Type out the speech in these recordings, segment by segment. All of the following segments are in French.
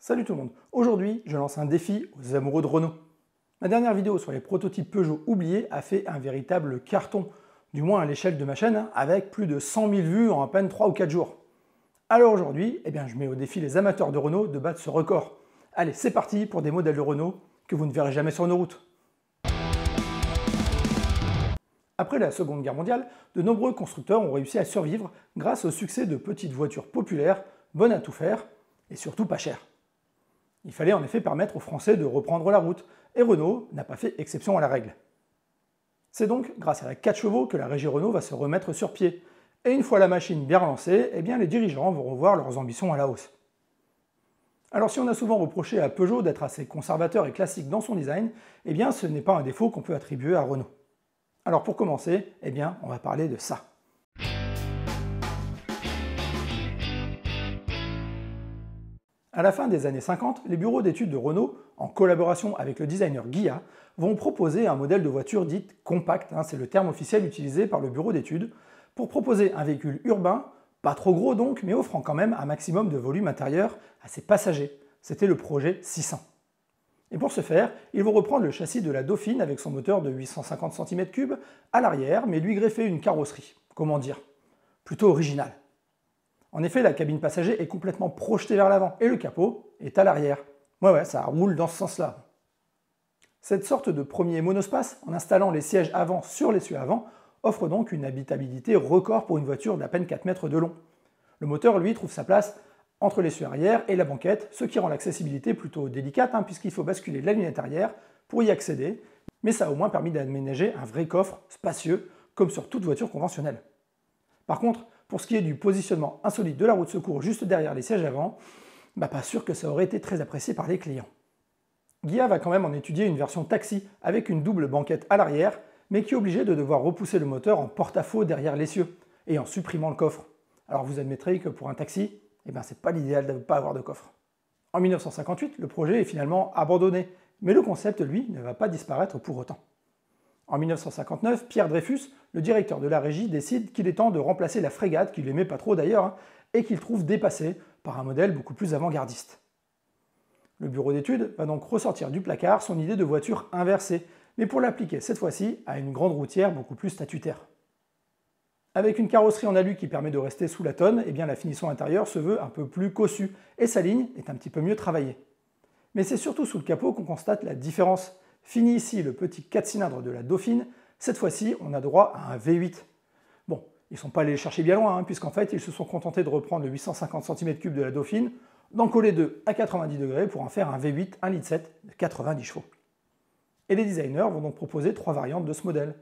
Salut tout le monde. Aujourd'hui, je lance un défi aux amoureux de Renault. Ma dernière vidéo sur les prototypes Peugeot oubliés a fait un véritable carton, du moins à l'échelle de ma chaîne, avec plus de 100 000 vues en à peine 3 ou 4 jours. Alors aujourd'hui, je mets au défi les amateurs de Renault de battre ce record. Allez, c'est parti pour des modèles de Renault que vous ne verrez jamais sur nos routes. Après la Seconde Guerre mondiale, de nombreux constructeurs ont réussi à survivre grâce au succès de petites voitures populaires, bonnes à tout faire et surtout pas chères. Il fallait en effet permettre aux Français de reprendre la route, et Renault n'a pas fait exception à la règle. C'est donc grâce à la 4 chevaux que la régie Renault va se remettre sur pied, et une fois la machine bien lancée, les dirigeants vont revoir leurs ambitions à la hausse. Alors si on a souvent reproché à Peugeot d'être assez conservateur et classique dans son design, ce n'est pas un défaut qu'on peut attribuer à Renault. Alors pour commencer, on va parler de ça. À la fin des années 50, les bureaux d'études de Renault, en collaboration avec le designer Ghia, vont proposer un modèle de voiture dite compacte, c'est le terme officiel utilisé par le bureau d'études, pour proposer un véhicule urbain, pas trop gros donc, mais offrant quand même un maximum de volume intérieur à ses passagers. C'était le projet 600. Et pour ce faire, ils vont reprendre le châssis de la Dauphine avec son moteur de 850 cm3 à l'arrière, mais lui greffer une carrosserie, comment dire, plutôt originale. En effet, la cabine passager est complètement projetée vers l'avant et le capot est à l'arrière. Ouais, ça roule dans ce sens-là. Cette sorte de premier monospace, en installant les sièges avant sur l'essieu avant, offre donc une habitabilité record pour une voiture d'à peine 4 mètres de long. Le moteur, lui, trouve sa place entre l'essieu arrière et la banquette, ce qui rend l'accessibilité plutôt délicate, puisqu'il faut basculer la lunette arrière pour y accéder, mais ça a au moins permis d'aménager un vrai coffre spacieux, comme sur toute voiture conventionnelle. Par contre, pour ce qui est du positionnement insolite de la roue de secours juste derrière les sièges avant, pas sûr que ça aurait été très apprécié par les clients. Ghia va quand même en étudier une version taxi avec une double banquette à l'arrière, mais qui est obligée de devoir repousser le moteur en porte-à-faux derrière l'essieu, et en supprimant le coffre. Alors vous admettrez que pour un taxi, c'est pas l'idéal de ne pas avoir de coffre. En 1958, le projet est finalement abandonné, mais le concept, lui, ne va pas disparaître pour autant. En 1959, Pierre Dreyfus, le directeur de la régie, décide qu'il est temps de remplacer la frégate, qu'il n'aimait pas trop d'ailleurs, et qu'il trouve dépassée par un modèle beaucoup plus avant-gardiste. Le bureau d'études va donc ressortir du placard son idée de voiture inversée, mais pour l'appliquer cette fois-ci à une grande routière beaucoup plus statutaire. Avec une carrosserie en alu qui permet de rester sous la tonne, la finition intérieure se veut un peu plus cossue, et sa ligne est un petit peu mieux travaillée. Mais c'est surtout sous le capot qu'on constate la différence. Fini ici le petit 4 cylindres de la Dauphine, cette fois-ci on a droit à un V8. Bon, ils ne sont pas allés chercher bien loin, puisqu'en fait ils se sont contentés de reprendre le 850 cm3 de la Dauphine, d'en coller deux à 90 degrés pour en faire un V8 1,7 litre de 90 chevaux. Et les designers vont donc proposer 3 variantes de ce modèle.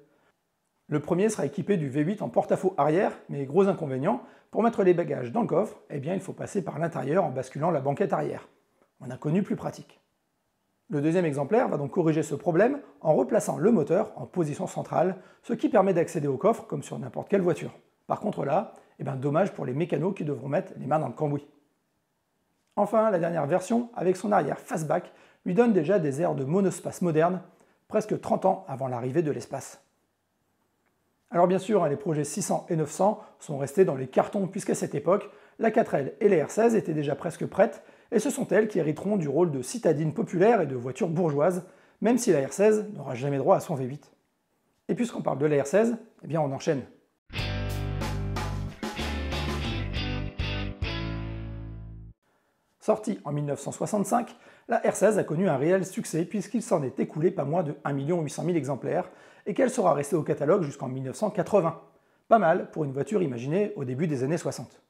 Le premier sera équipé du V8 en porte-à-faux arrière, mais gros inconvénient, pour mettre les bagages dans le coffre, il faut passer par l'intérieur en basculant la banquette arrière. On a connu plus pratique. Le deuxième exemplaire va donc corriger ce problème en replaçant le moteur en position centrale, ce qui permet d'accéder au coffre comme sur n'importe quelle voiture. Par contre là, dommage pour les mécanos qui devront mettre les mains dans le cambouis. Enfin, la dernière version, avec son arrière fastback, lui donne déjà des airs de monospace moderne, presque 30 ans avant l'arrivée de l'espace. Alors bien sûr, les projets 600 et 900 sont restés dans les cartons puisqu'à cette époque, la 4L et les R16 étaient déjà presque prêtes, et ce sont elles qui hériteront du rôle de citadine populaire et de voiture bourgeoise, même si la R16 n'aura jamais droit à son V8. Et puisqu'on parle de la R16, on enchaîne. Sortie en 1965, la R16 a connu un réel succès puisqu'il s'en est écoulé pas moins de 1 800 000 exemplaires et qu'elle sera restée au catalogue jusqu'en 1980. Pas mal pour une voiture imaginée au début des années 60.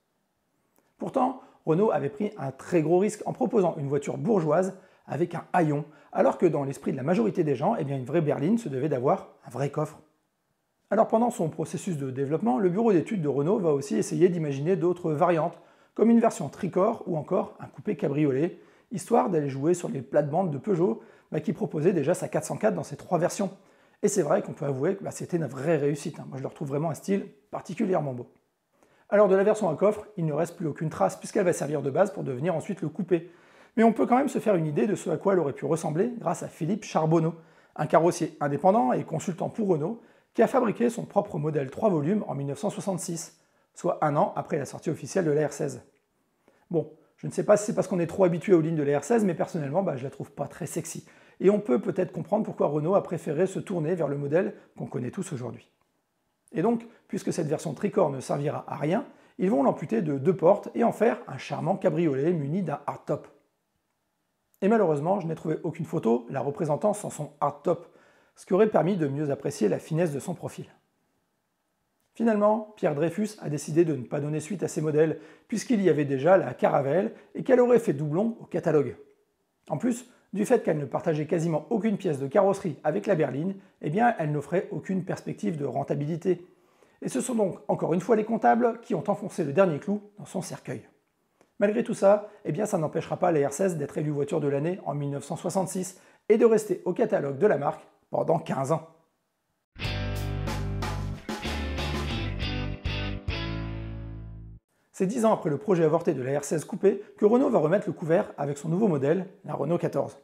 Pourtant, Renault avait pris un très gros risque en proposant une voiture bourgeoise avec un haillon, alors que dans l'esprit de la majorité des gens, une vraie berline se devait d'avoir un vrai coffre. Alors pendant son processus de développement, le bureau d'études de Renault va aussi essayer d'imaginer d'autres variantes, comme une version tricorps ou encore un coupé cabriolet, histoire d'aller jouer sur les plates-bandes de Peugeot qui proposait déjà sa 404 dans ses 3 versions. Et c'est vrai qu'on peut avouer que c'était une vraie réussite. Moi je leur trouve vraiment un style particulièrement beau. Alors de la version à coffre, il ne reste plus aucune trace puisqu'elle va servir de base pour devenir ensuite le coupé. Mais on peut quand même se faire une idée de ce à quoi elle aurait pu ressembler grâce à Philippe Charbonneau, un carrossier indépendant et consultant pour Renault qui a fabriqué son propre modèle 3 volumes en 1966, soit un an après la sortie officielle de la R16. Bon, Je ne sais pas si c'est parce qu'on est trop habitué aux lignes de la R16, mais personnellement, je la trouve pas très sexy. Et on peut peut-être comprendre pourquoi Renault a préféré se tourner vers le modèle qu'on connaît tous aujourd'hui. Et donc, puisque cette version tricorps ne servira à rien, ils vont l'amputer de 2 portes et en faire un charmant cabriolet muni d'un hardtop. Et malheureusement, je n'ai trouvé aucune photo la représentant sans son hardtop, ce qui aurait permis de mieux apprécier la finesse de son profil. Finalement, Pierre Dreyfus a décidé de ne pas donner suite à ces modèles, puisqu'il y avait déjà la Caravelle et qu'elle aurait fait doublon au catalogue. En plus, du fait qu'elle ne partageait quasiment aucune pièce de carrosserie avec la berline, elle n'offrait aucune perspective de rentabilité. Et ce sont donc encore une fois les comptables qui ont enfoncé le dernier clou dans son cercueil. Malgré tout ça, ça n'empêchera pas la R16 d'être élue voiture de l'année en 1966 et de rester au catalogue de la marque pendant 15 ans. C'est 10 ans après le projet avorté de la R16 coupé que Renault va remettre le couvert avec son nouveau modèle, la Renault 14.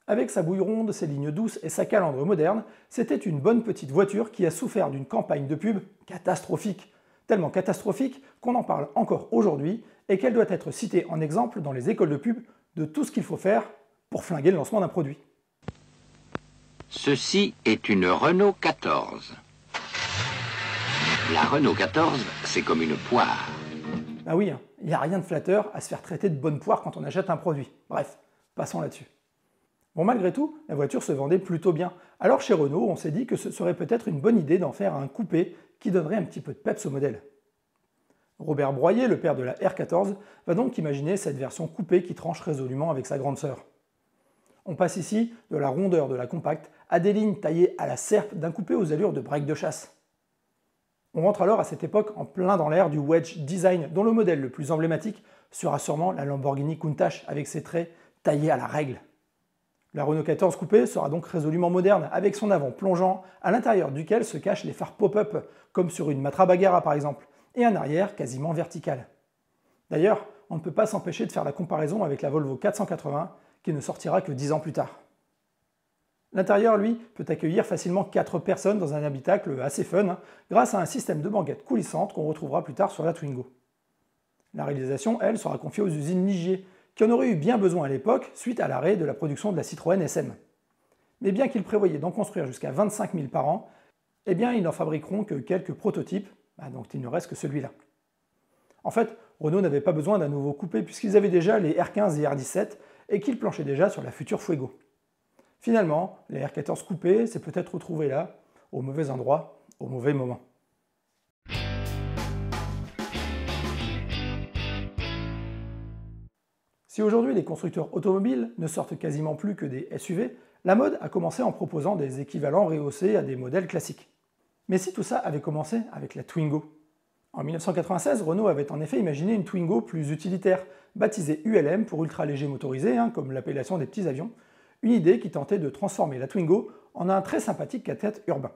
Avec sa bouille ronde, ses lignes douces et sa calandre moderne, c'était une bonne petite voiture qui a souffert d'une campagne de pub catastrophique. Tellement catastrophique qu'on en parle encore aujourd'hui et qu'elle doit être citée en exemple dans les écoles de pub de tout ce qu'il faut faire pour flinguer le lancement d'un produit. Ceci est une Renault 14. La Renault 14, c'est comme une poire. Bah oui, il n'y a rien de flatteur à se faire traiter de bonne poire quand on achète un produit. Bref, passons là-dessus. Bon, malgré tout, la voiture se vendait plutôt bien. Alors chez Renault, on s'est dit que ce serait peut-être une bonne idée d'en faire un coupé qui donnerait un petit peu de peps au modèle. Robert Broyer, le père de la R14, va donc imaginer cette version coupée qui tranche résolument avec sa grande sœur. On passe ici de la rondeur de la compacte à des lignes taillées à la serpe d'un coupé aux allures de break de chasse. On rentre alors à cette époque en plein dans l'ère du wedge design, dont le modèle le plus emblématique sera sûrement la Lamborghini Countach avec ses traits taillés à la règle. La Renault 14 coupé sera donc résolument moderne, avec son avant plongeant, à l'intérieur duquel se cachent les phares pop-up, comme sur une Matra Bagara par exemple, et un arrière quasiment vertical. D'ailleurs, on ne peut pas s'empêcher de faire la comparaison avec la Volvo 480, qui ne sortira que 10 ans plus tard. L'intérieur, lui, peut accueillir facilement 4 personnes dans un habitacle assez fun, grâce à un système de banquettes coulissantes qu'on retrouvera plus tard sur la Twingo. La réalisation, elle, sera confiée aux usines Ligier, qui en auraient eu bien besoin à l'époque suite à l'arrêt de la production de la Citroën SM. Mais bien qu'ils prévoyaient d'en construire jusqu'à 25 000 par an, ils n'en fabriqueront que quelques prototypes, donc il ne reste que celui-là. En fait, Renault n'avait pas besoin d'un nouveau coupé puisqu'ils avaient déjà les R15 et R17 et qu'ils planchaient déjà sur la future Fuego. Finalement, les R14 coupés s'est peut-être retrouvé là, au mauvais endroit, au mauvais moment. Si aujourd'hui les constructeurs automobiles ne sortent quasiment plus que des SUV, la mode a commencé en proposant des équivalents rehaussés à des modèles classiques. Mais si tout ça avait commencé avec la Twingo? En 1996, Renault avait en effet imaginé une Twingo plus utilitaire, baptisée ULM pour ultra léger motorisé, comme l'appellation des petits avions, une idée qui tentait de transformer la Twingo en un très sympathique 4x4 urbain.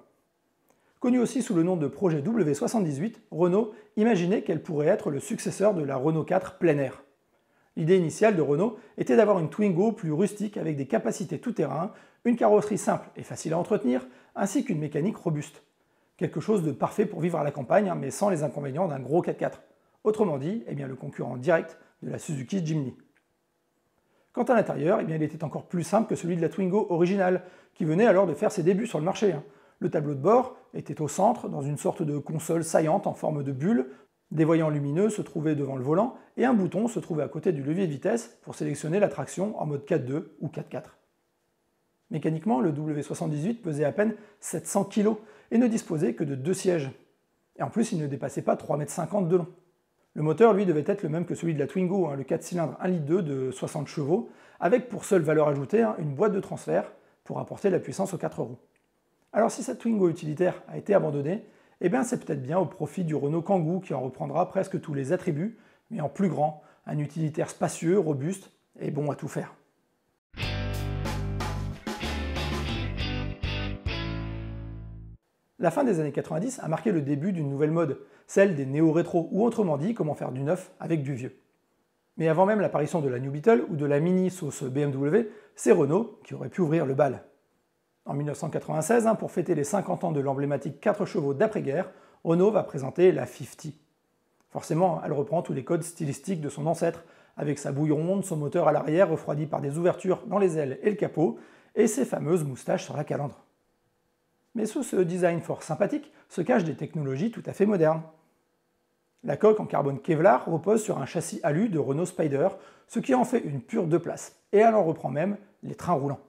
Connu aussi sous le nom de projet W78, Renault imaginait qu'elle pourrait être le successeur de la Renault 4 plein air. L'idée initiale de Renault était d'avoir une Twingo plus rustique avec des capacités tout-terrain, une carrosserie simple et facile à entretenir, ainsi qu'une mécanique robuste. Quelque chose de parfait pour vivre à la campagne, mais sans les inconvénients d'un gros 4x4. Autrement dit, le concurrent direct de la Suzuki Jimny. Quant à l'intérieur, il était encore plus simple que celui de la Twingo originale, qui venait alors de faire ses débuts sur le marché. Le tableau de bord était au centre, dans une sorte de console saillante en forme de bulle, des voyants lumineux se trouvaient devant le volant, et un bouton se trouvait à côté du levier de vitesse pour sélectionner la traction en mode 4.2 ou 4.4. Mécaniquement, le W78 pesait à peine 700 kg et ne disposait que de 2 sièges. Et en plus, il ne dépassait pas 3,50 m de long. Le moteur, lui, devait être le même que celui de la Twingo, le 4 cylindres 1,2 litre de 60 chevaux, avec pour seule valeur ajoutée une boîte de transfert pour apporter la puissance aux 4 roues. Alors si cette Twingo utilitaire a été abandonnée, c'est peut-être bien au profit du Renault Kangoo qui en reprendra presque tous les attributs, mais en plus grand, un utilitaire spacieux, robuste et bon à tout faire. La fin des années 90 a marqué le début d'une nouvelle mode, celle des néo-rétro, ou autrement dit, comment faire du neuf avec du vieux. Mais avant même l'apparition de la New Beetle ou de la Mini sauce BMW, c'est Renault qui aurait pu ouvrir le bal. En 1996, pour fêter les 50 ans de l'emblématique 4 chevaux d'après-guerre, Renault va présenter la 50. Forcément, elle reprend tous les codes stylistiques de son ancêtre, avec sa bouille ronde, son moteur à l'arrière refroidi par des ouvertures dans les ailes et le capot, et ses fameuses moustaches sur la calandre. Mais sous ce design fort sympathique se cachent des technologies tout à fait modernes. La coque en carbone Kevlar repose sur un châssis alu de Renault Spider, ce qui en fait une pure deux places, et elle en reprend même les trains roulants.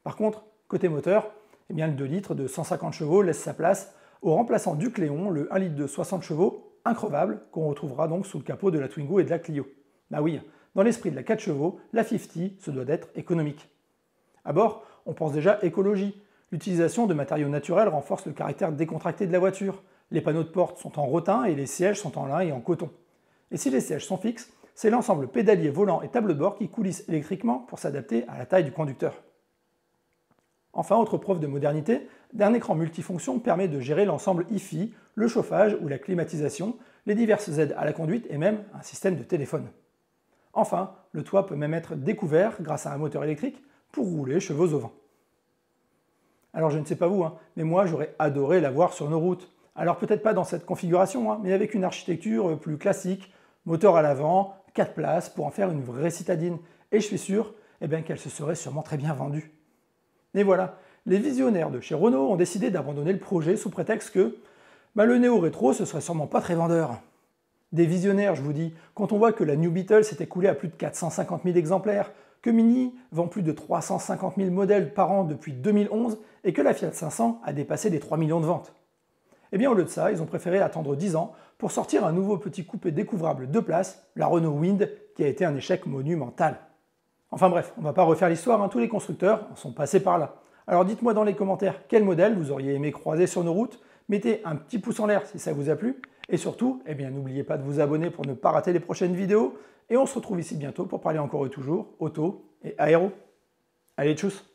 Par contre, côté moteur, eh bien le 2 litres de 150 chevaux laisse sa place au remplaçant du Cléon, le 1 litre de 60 chevaux increvable, qu'on retrouvera donc sous le capot de la Twingo et de la Clio. Bah oui, dans l'esprit de la 4 chevaux, la 50 se doit d'être économique. À bord, on pense déjà écologie. L'utilisation de matériaux naturels renforce le caractère décontracté de la voiture. Les panneaux de porte sont en rotin et les sièges sont en lin et en coton. Et si les sièges sont fixes, c'est l'ensemble pédalier, volant et table de bord qui coulisse électriquement pour s'adapter à la taille du conducteur. Enfin, autre preuve de modernité, un écran multifonction permet de gérer l'ensemble hi-fi, le chauffage ou la climatisation, les diverses aides à la conduite et même un système de téléphone. Enfin, le toit peut même être découvert grâce à un moteur électrique pour rouler chevaux au vent. Alors je ne sais pas vous, mais moi j'aurais adoré l'avoir sur nos routes. Alors peut-être pas dans cette configuration, mais avec une architecture plus classique, moteur à l'avant, 4 places pour en faire une vraie citadine. Et je suis sûr qu'elle se serait sûrement très bien vendue. Et voilà, les visionnaires de chez Renault ont décidé d'abandonner le projet sous prétexte que le néo-rétro ce serait sûrement pas très vendeur. Des visionnaires, je vous dis, quand on voit que la New Beetle s'est écoulée à plus de 450 000 exemplaires, que Mini vend plus de 350 000 modèles par an depuis 2011 et que la Fiat 500 a dépassé les 3 millions de ventes. Eh bien au lieu de ça, ils ont préféré attendre 10 ans pour sortir un nouveau petit coupé découvrable 2 places, la Renault Wind, qui a été un échec monumental. Enfin bref, on va pas refaire l'histoire, tous les constructeurs en sont passés par là. Alors dites-moi dans les commentaires quel modèle vous auriez aimé croiser sur nos routes, mettez un petit pouce en l'air si ça vous a plu, et surtout, n'oubliez pas de vous abonner pour ne pas rater les prochaines vidéos, et on se retrouve ici bientôt pour parler encore et toujours auto et aéro. Allez, tchuss!